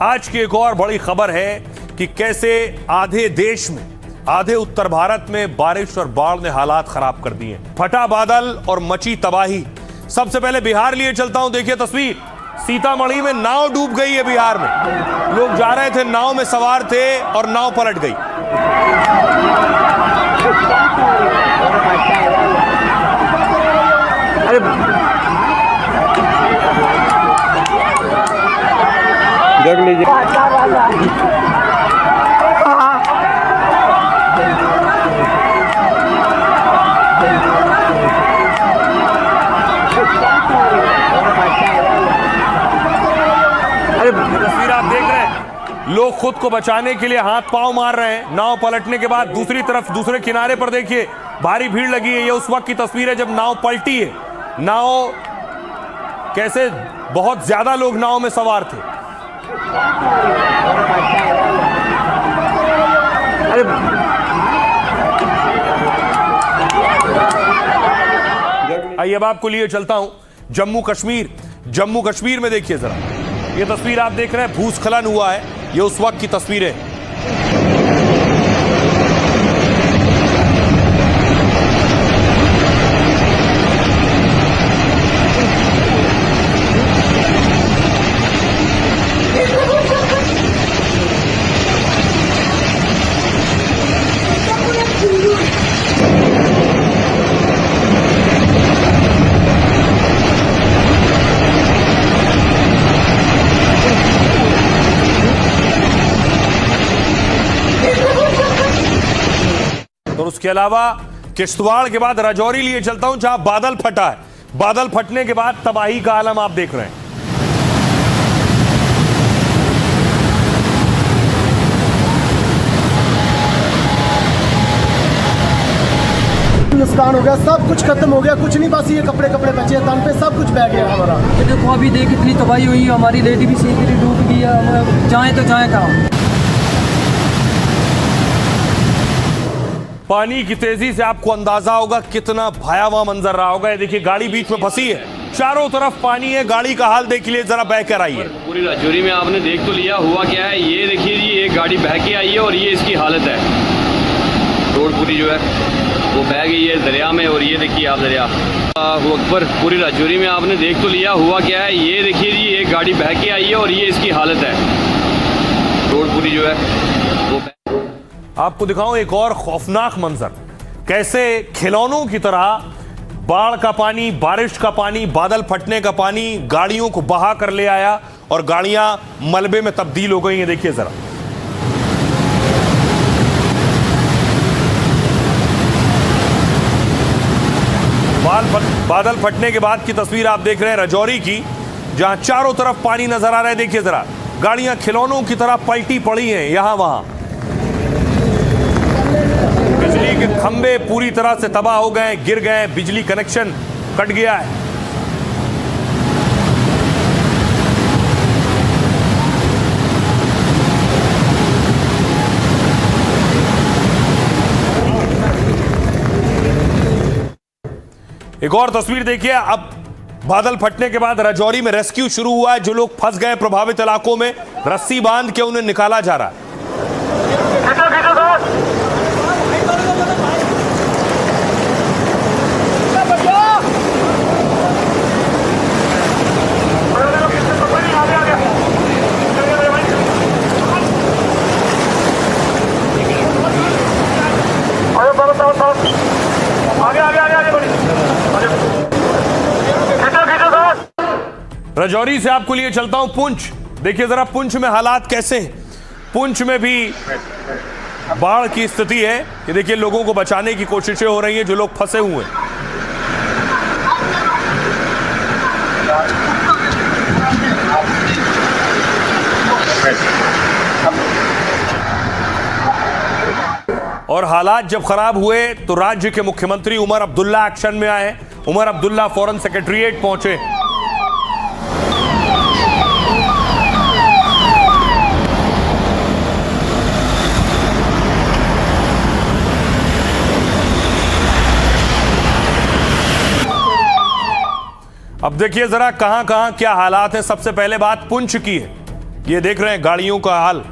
आज की एक और बड़ी खबर है कि कैसे आधे देश में, आधे उत्तर भारत में बारिश और बाढ़ ने हालात खराब कर दिए। फटा बादल और मची तबाही। सबसे पहले बिहार लिए चलता हूं, देखिए तस्वीर। सीतामढ़ी में नाव डूब गई है। बिहार में लोग जा रहे थे, नाव में सवार थे और नाव पलट गई। देख लीजिए। तस्वीर आप देख रहे हैं, लोग खुद को बचाने के लिए हाथ पांव मार रहे हैं। नाव पलटने के बाद दूसरी तरफ, दूसरे किनारे पर देखिए भारी भीड़ लगी है। ये उस वक्त की तस्वीर है जब नाव पलटी है। नाव कैसे, बहुत ज्यादा लोग नाव में सवार थे। आइए अब आपको लिए चलता हूं जम्मू कश्मीर। जम्मू कश्मीर में देखिए जरा, ये तस्वीर आप देख रहे हैं, भूस्खलन हुआ है। ये उस वक्त की तस्वीर है। और उसके अलावा किश्तवाड़ के बाद राजौरी लिए चलता हूं, जहां बादल फटा है। बादल फटने के बाद तबाही का आलम आप देख रहे हैं। नुकसान हो गया, सब कुछ खत्म हो गया, कुछ नहीं बस ये कपड़े बचे हैं तन पे, सब कुछ बह गया हमारा। ये देखो अभी देख कितनी तबाही हुई है, हमारी लेडी भी सीधी डूब गई है। हम जाएं तो जाएं कहाँ? पानी की तेजी से आपको अंदाजा होगा कितना भयावह मंजर रहा होगा। ये देखिए गाड़ी बीच में फंसी है, चारों तरफ पानी है। गाड़ी का हाल देख लिए जरा, बह कर आई है। पूरी राजौरी में आपने देख तो लिया हुआ क्या है। ये देखिए जी, एक गाड़ी बह के आई है और ये इसकी हालत है। रोड पूरी जो है वो बह गई है दरिया में। और ये देखिए आप दरिया वो अकबर, पूरी राजौरी में आपने देख तो लिया हुआ क्या है। ये देखिए जी, एक गाड़ी बह के आई है और ये इसकी हालत है। रोड पूरी जो है वो। आपको दिखाऊं एक और खौफनाक मंजर, कैसे खिलौनों की तरह बाढ़ का पानी, बारिश का पानी, बादल फटने का पानी गाड़ियों को बहा कर ले आया और गाड़ियां मलबे में तब्दील हो गई हैं। देखिए जरा, बादल फटने के बाद की तस्वीर आप देख रहे हैं राजौरी की, जहां चारों तरफ पानी नजर आ रहा है। देखिए जरा, गाड़ियां खिलौनों की तरह पलटी पड़ी हैं यहां वहां। बिजली के खंभे पूरी तरह से तबाह हो गए, गिर गए, बिजली कनेक्शन कट गया है। एक और तस्वीर देखिए, अब बादल फटने के बाद राजौरी में रेस्क्यू शुरू हुआ है। जो लोग फंस गए प्रभावित इलाकों में, रस्सी बांध के उन्हें निकाला जा रहा है। राजौरी से आपको लिए चलता हूं पुंछ। देखिए जरा पुंछ में हालात कैसे हैं। पुंछ में भी बाढ़ की स्थिति है। ये देखिए, लोगों को बचाने की कोशिशें हो रही हैं, जो लोग फंसे हुए हैं। और हालात जब खराब हुए तो राज्य के मुख्यमंत्री उमर अब्दुल्ला एक्शन में आए। उमर अब्दुल्ला फौरन सेक्रेटेरिएट पहुंचे। अब देखिए जरा कहां कहां क्या हालात है। सबसे पहले बात पुंछ की है। ये देख रहे हैं गाड़ियों का हाल,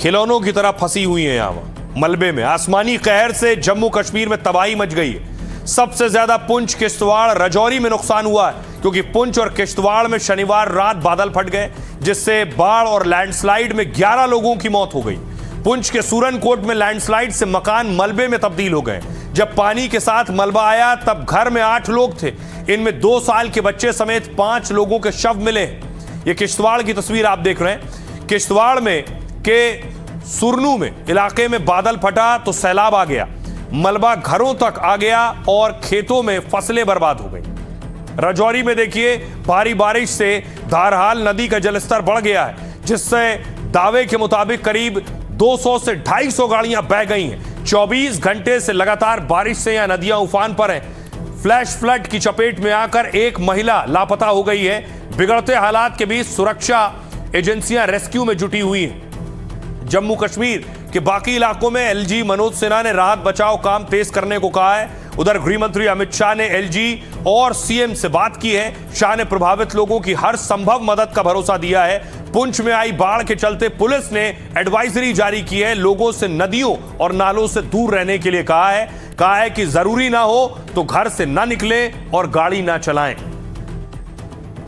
खिलौनों की तरह फंसी हुई है यहां मलबे में। आसमानी कहर से जम्मू कश्मीर में तबाही मच गई है। सबसे ज्यादा पुंछ, किश्तवाड़, राजौरी में नुकसान हुआ है, क्योंकि पुंछ और किश्तवाड़ में शनिवार रात बादल फट गए, जिससे बाढ़ और लैंडस्लाइड में 11 लोगों की मौत हो गई। पुंछ के सूरनकोट में लैंडस्लाइड से मकान मलबे में तब्दील हो गए। जब पानी के साथ मलबा आया तब घर में 8 लोग थे, इनमें 2 साल के बच्चे समेत 5 लोगों के शव मिले। ये किश्तवाड़ की तस्वीर आप देख रहे हैं। किश्तवाड़ में के सुरनू में इलाके में बादल फटा तो सैलाब आ गया, मलबा घरों तक आ गया और खेतों में फसलें बर्बाद हो गई। राजौरी में देखिए, भारी बारिश से धारहाल नदी का जलस्तर बढ़ गया है, जिससे दावे के मुताबिक करीब 200 से 250 गाड़ियां बह गई हैं। 24 घंटे से लगातार बारिश से यहां नदियां उफान पर हैं। फ्लैश फ्लड की चपेट में आकर एक महिला लापता हो गई है। बिगड़ते हालात के बीच सुरक्षा एजेंसियां रेस्क्यू में जुटी हुई हैं। जम्मू कश्मीर के बाकी इलाकों में एलजी मनोज सिन्हा ने राहत बचाव काम तेज करने को कहा है। उधर गृह मंत्री अमित शाह ने एलजी और सीएम से बात की है। शाह ने प्रभावित लोगों की हर संभव मदद का भरोसा दिया है। पुंछ में आई बाढ़ के चलते पुलिस ने एडवाइजरी जारी की है। लोगों से नदियों और नालों से दूर रहने के लिए कहा है कि जरूरी ना हो तो घर से ना निकले और गाड़ी ना चलाएं।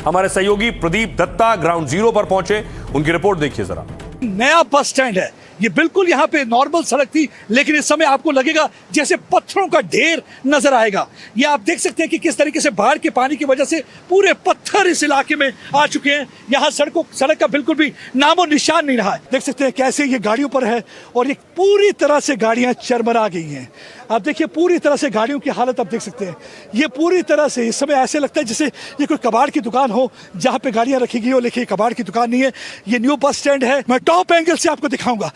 हमारे सहयोगी प्रदीप दत्ता ग्राउंड जीरो पर पहुंचे, उनकी रिपोर्ट देखिए जरा। नया बस स्टैंड है ये, बिल्कुल यहाँ पे नॉर्मल सड़क थी, लेकिन इस समय आपको लगेगा जैसे पत्थरों का ढेर नजर आएगा। ये आप देख सकते हैं कि किस तरीके से बाढ़ के पानी की वजह से पूरे पत्थर इस इलाके में आ चुके हैं। यहाँ सड़क का बिल्कुल भी नामो निशान नहीं रहा है। देख सकते हैं कैसे ये गाड़ियों पर है और ये पूरी तरह से गाड़ियाँ चरमरा गई हैं। आप देखिए पूरी तरह से गाड़ियों की हालत आप देख सकते हैं। ये पूरी तरह से इस समय ऐसे लगता है जैसे ये कोई कबाड़ की दुकान हो जहाँ पे गाड़ियाँ रखी गई हो, लेकिन कबाड़ की दुकान नहीं है। ये न्यू बस स्टैंड है। मैं टॉप एंगल से आपको दिखाऊंगा।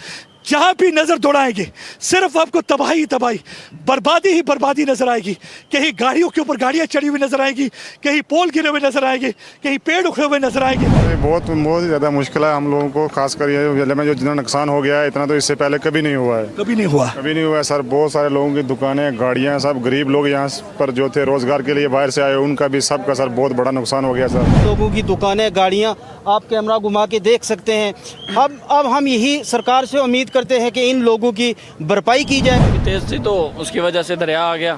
जहां भी नजर दौड़ाएंगे सिर्फ आपको तबाही तबाही, बर्बादी ही बर्बादी नजर आएगी। कहीं गाड़ियों के ऊपर गाड़ियां चढ़ी हुई नजर आएगी, कहीं पोल गिरे हुए नजर आएंगे, कहीं पेड़ उखड़े हुए नजर आएंगे। बहुत ज़्यादा मुश्किल है हम लोगों को, खासकर ये जिले में जो जितना नुकसान हो गया है, इतना तो इससे पहले कभी नहीं हुआ है। कभी नहीं हुआ है सर। बहुत सारे लोगों की दुकानें, गाड़ियाँ, सब गरीब लोग यहाँ पर जो थे रोजगार के लिए बाहर से आए, उनका भी सबका सर बहुत बड़ा नुकसान हो गया सर। लोगों की दुकानें, गाड़ियाँ आप कैमरा घुमा के देख सकते हैं। अब हम यही सरकार से उम्मीद करते हैं कि इन लोगों की भरपाई की जाए। तेज थी तो उसकी वजह से दरिया आ गया,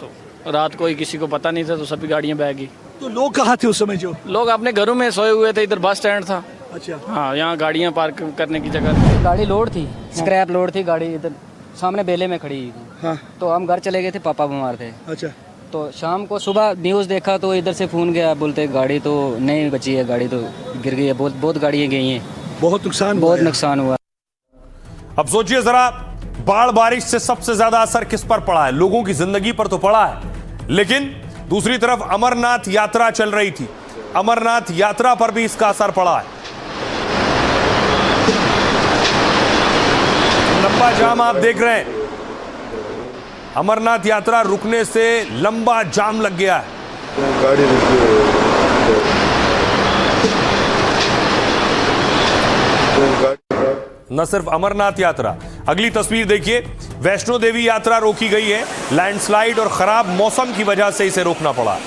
तो रात को ही किसी को पता नहीं था, तो सभी गाड़ियां बह गई। तो लोग कहाँ थे उस समय? जो लोग अपने घरों में सोए हुए थे, इधर बस स्टैंड था। अच्छा। हाँ, यहाँ गाड़ियां पार्क करने की जगह। गाड़ी लोड थी, स्क्रैप लोड थी गाड़ी, इधर सामने बेले में खड़ी। हाँ। तो हम घर चले गए थे, पापा बीमार थे। अच्छा। तो शाम को सुबह न्यूज़ देखा तो इधर से फोन गया, बोलते गाड़ी तो नहीं बची है, गाड़ी तो गिर गई है, बहुत गाड़ियाँ गई हैं, बहुत नुकसान हुआ। अब सोचिए जरा, बाढ़ बारिश से सबसे ज्यादा असर किस पर पड़ा है? लोगों की जिंदगी पर तो पड़ा है, लेकिन दूसरी तरफ अमरनाथ यात्रा चल रही थी, अमरनाथ यात्रा पर भी इसका असर पड़ा है। लंबा जाम आप देख रहे हैं, अमरनाथ यात्रा रुकने से लंबा जाम लग गया है। न सिर्फ अमरनाथ यात्रा, अगली तस्वीर देखिए, वैष्णो देवी यात्रा रोकी गई है। लैंडस्लाइड और खराब मौसम की वजह से इसे रोकना पड़ा।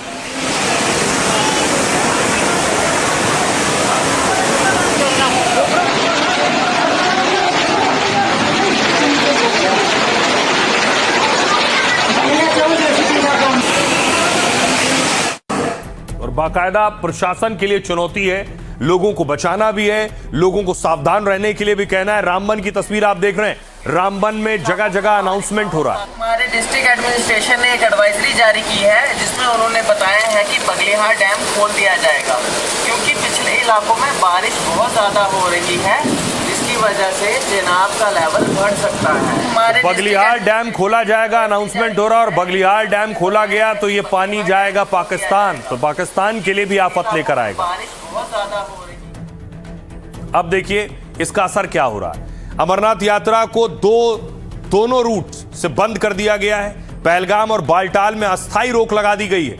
और बाकायदा प्रशासन के लिए चुनौती है, लोगों को बचाना भी है, लोगों को सावधान रहने के लिए भी कहना है। रामबन की तस्वीर आप देख रहे हैं, रामबन में जगह जगह अनाउंसमेंट हो रहा है। हमारे डिस्ट्रिक्ट एडमिनिस्ट्रेशन ने एक एडवाइजरी जारी की है, जिसमें उन्होंने बताया है कि बगलिहार डैम खोल दिया जाएगा, क्योंकि पिछले इलाकों में बारिश बहुत ज्यादा हो रही है, जिसकी वजह से चिनाब का लेवल बढ़ सकता है। बगलिहार डैम खोला जाएगा, अनाउंसमेंट हो रहा है, और बगलिहार डैम खोला गया तो ये पानी जाएगा पाकिस्तान, तो पाकिस्तान के लिए भी आफत लेकर आएगा। बारिश बहुत ज्यादा हो रही है। अब देखिए इसका असर क्या हो रहा है। अमरनाथ यात्रा को दोनों रूट से बंद कर दिया गया है। पहलगाम और बालटाल में अस्थायी रोक लगा दी गई है,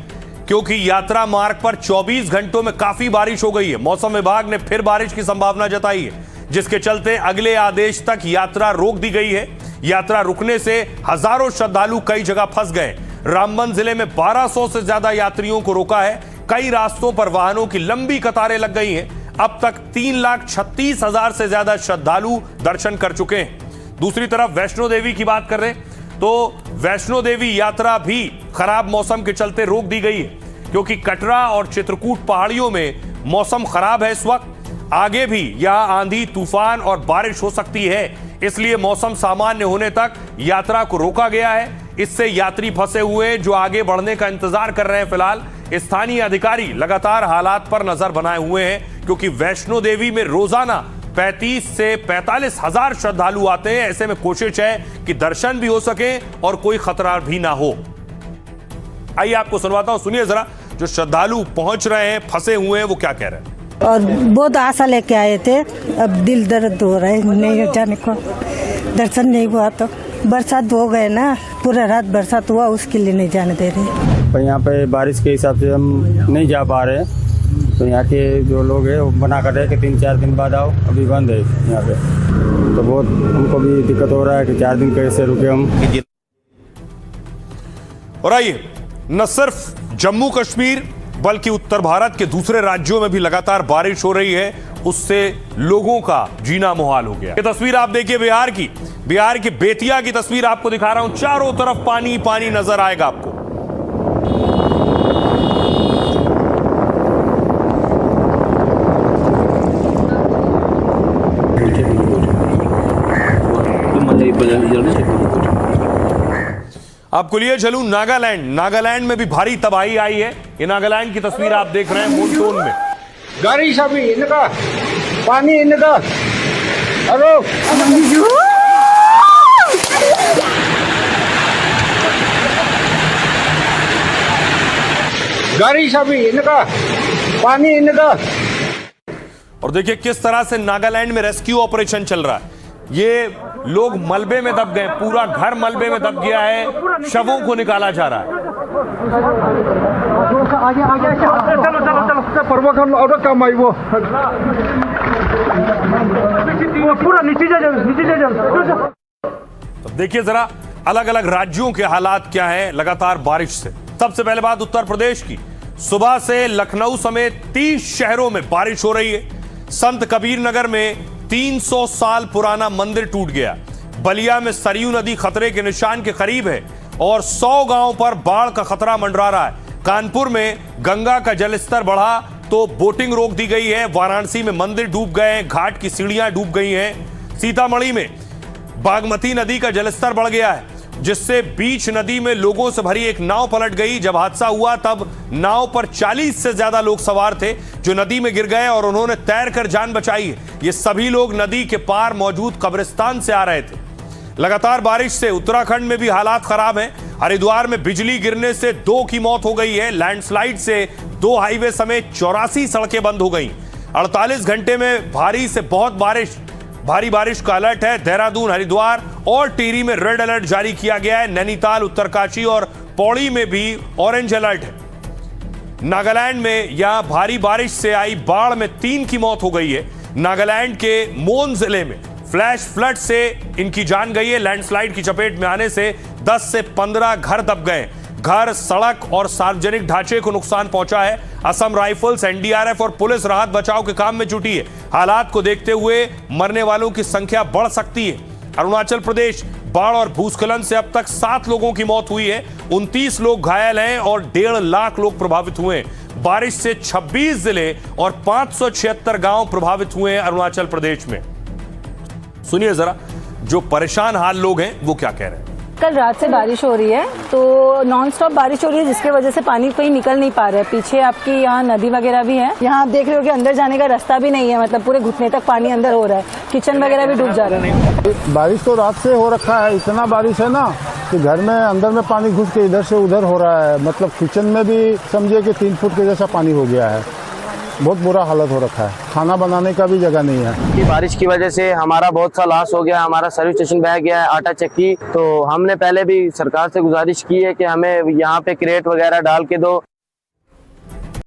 क्योंकि यात्रा मार्ग पर 24 घंटों में काफी बारिश हो गई है। मौसम विभाग ने फिर बारिश की संभावना जताई है, जिसके चलते अगले आदेश तक यात्रा रोक दी गई है। यात्रा रुकने से हजारों श्रद्धालु कई जगह फंस गए। रामबन जिले में 1200 से ज्यादा यात्रियों को रोका है। कई रास्तों पर वाहनों की लंबी कतारें लग गई हैं। अब तक 3,36,000 से ज्यादा श्रद्धालु दर्शन कर चुके हैं। दूसरी तरफ वैष्णो देवी की बात कर रहे तो वैष्णो देवी यात्रा भी खराब मौसम के चलते रोक दी गई है, क्योंकि कटरा और चित्रकूट पहाड़ियों में मौसम खराब है। इस वक्त आगे भी यहां आंधी तूफान और बारिश हो सकती है, इसलिए मौसम सामान्य होने तक यात्रा को रोका गया है। इससे यात्री फंसे हुए जो आगे बढ़ने का इंतजार कर रहे हैं। फिलहाल स्थानीय अधिकारी लगातार हालात पर नजर बनाए हुए हैं, क्योंकि वैष्णो देवी में रोजाना 35 से 45 हजार श्रद्धालु आते हैं। ऐसे में कोशिश है कि दर्शन भी हो सके और कोई खतरा भी ना हो। आइए आपको सुनवाता हूं, सुनिए जरा जो श्रद्धालु पहुंच रहे हैं, फंसे हुए हैं, वो क्या कह रहे हैं। और बहुत आशा लेके आए थे, अब दिल दर्द हो रहा है नहीं जाने को, दर्शन नहीं हुआ तो। बरसात हो गए ना, पूरा रात बरसात हुआ, उसके लिए नहीं जाने दे रहे। पर यहाँ पे बारिश के हिसाब से हम नहीं जा पा रहे हैं, तो यहाँ के जो लोग हैं वो मना कर रहे हैं कि 3-4 दिन बाद आओ, अभी बंद है यहाँ पे। तो बहुत हमको भी दिक्कत हो रहा है कि 4 दिन कैसे रुके हम। और आइए, न सिर्फ जम्मू कश्मीर बल्कि उत्तर भारत के दूसरे राज्यों में भी लगातार बारिश हो रही है, उससे लोगों का जीना मुहाल हो गया। ये तस्वीर आप देखिए बिहार की बेतिया की तस्वीर आपको दिखा रहा हूं। चारों तरफ पानी पानी नजर आएगा आपको। आपको लिए चलूं नागालैंड में भी भारी तबाही आई है। ये नागालैंड की तस्वीर आप देख रहे हैं मोनसून में। गाड़ी सभी इनका पानी इनका गाड़ी सभी इनका पानी इनका। और देखिए किस तरह से नागालैंड में रेस्क्यू ऑपरेशन चल रहा है। ये लोग मलबे में दब गए, पूरा घर मलबे में दब गया है, शवों को निकाला जा रहा है। तो देखिए जरा अलग अलग राज्यों के हालात क्या हैं लगातार बारिश से। सबसे पहले बात उत्तर प्रदेश की। सुबह से लखनऊ समेत 30 शहरों में बारिश हो रही है। संत कबीर नगर में 300 साल पुराना मंदिर टूट गया। बलिया में सरयू नदी खतरे के निशान के करीब है और 100 गांवों पर बाढ़ का खतरा मंडरा रहा है। कानपुर में गंगा का जलस्तर बढ़ा तो बोटिंग रोक दी गई है। वाराणसी में मंदिर डूब गए हैं, घाट की सीढ़ियां डूब गई हैं। सीतामढ़ी में बागमती नदी का जलस्तर बढ़ गया है, जिससे बीच नदी में लोगों से भरी एक नाव पलट गई। जब हादसा हुआ तब नाव पर 40 से ज्यादा लोग सवार थे जो नदी में गिर गए और उन्होंने तैरकर जान बचाई है। ये सभी लोग नदी के पार मौजूद कब्रिस्तान से आ रहे थे। लगातार बारिश से उत्तराखंड में भी हालात खराब हैं। हरिद्वार में बिजली गिरने से 2 की मौत हो गई है। लैंडस्लाइड से 2 हाईवे समेत 84 सड़कें बंद हो गई। 48 घंटे में भारी से बहुत भारी बारिश का अलर्ट है। देहरादून, हरिद्वार और टिहरी में रेड अलर्ट जारी किया गया है। नैनीताल, उत्तरकाशी और पौड़ी में भी ऑरेंज अलर्ट है। नागालैंड में यहां भारी बारिश से आई बाढ़ में 3 की मौत हो गई है। नागालैंड के मोन जिले में फ्लैश फ्लड से इनकी जान गई है। लैंडस्लाइड की चपेट में आने से 10 से 15 घर दब गए। घर, सड़क और सार्वजनिक ढांचे को नुकसान पहुंचा है। असम राइफल्स, एनडीआरएफ और पुलिस राहत बचाव के काम में जुटी है। हालात को देखते हुए मरने वालों की संख्या बढ़ सकती है। अरुणाचल प्रदेश बाढ़ और भूस्खलन से अब तक 7 लोगों की मौत हुई है। 29 लोग घायल हैं और 1.5 लाख लोग प्रभावित हुए हैं। बारिश से 26 जिले और 576 गांव प्रभावित हुए हैं अरुणाचल प्रदेश में। सुनिए जरा जो परेशान हाल लोग हैं वो क्या कह रहे हैं। कल रात से बारिश हो रही है, तो नॉन स्टॉप बारिश हो रही है, जिसकी वजह से पानी कहीं निकल नहीं पा रहा है। पीछे आपकी यहाँ नदी वगैरह भी है, यहाँ आप देख रहे हो कि अंदर जाने का रास्ता भी नहीं है, मतलब पूरे घुटने तक पानी अंदर हो रहा है। किचन वगैरह भी डूब जा रहा है। बारिश तो रात से हो रखा है, इतना बारिश है ना कि घर में अंदर में पानी घुस के इधर से उधर हो रहा है। मतलब किचन में भी समझिए कि 3 फुट के जैसा पानी हो गया है। बहुत बुरा हालत हो रखा है, खाना बनाने का भी जगह नहीं है। कि बारिश की वजह से हमारा बहुत सा लॉस हो गया। हमारा सर्विस स्टेशन बह गया है, आटा चक्की। तो हमने पहले भी सरकार से गुजारिश की है कि हमें यहाँ पे क्रेट वगैरह डाल के दो